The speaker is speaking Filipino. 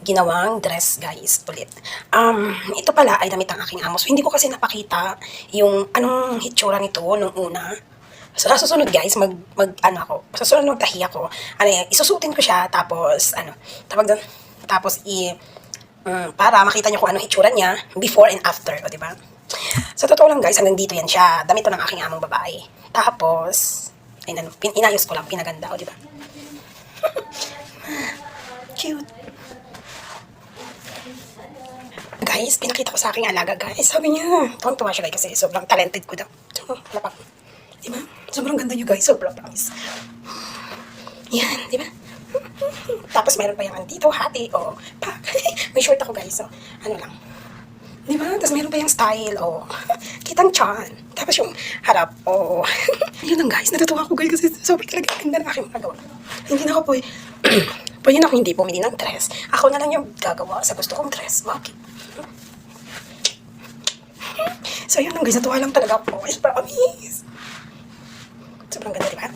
ginawang dress, guys, ulit. Ito pala ay damit ng aking amo. So, hindi ko kasi napakita yung anong hitsura nito nung una. So, sa susunod, guys, sa susunod magtahi ako. Isusutin ko siya, tapos, para makita nyo kung ano hitsura niya, before and after, o, diba? Sa totoo lang, guys, hanggang dito yan siya. Damit to ng aking among babae. Tapos, inayos ko lang, pinaganda, o, diba? Cute. Guys, pinakita ko sa aking alaga, guys. Sabi niya, tuwang-tuwa siya, guys, kasi sobrang talented ko daw. Wala pa. Diba? Sobrang ganda niyo, guys. Sobrang promise. Yan, diba? Tapos meron pa yung dito, hati, o, pak. May short ako, guys, so, ano lang. Diba? Tapos meron pa yung style, o, kitang chan. Tapos yung harap, o, yun lang, guys. Natutuwa ako, guys, kasi sobrang talaga ganda na aking magagawa. Hindi na ako pwede na ako hindi pumili ng dress. Ako na lang yung gagawa sa gusto kong dress. Okay. So, yun lang, guys. Natuwa lang talaga ako. I promise. Sobrang ganda, diba?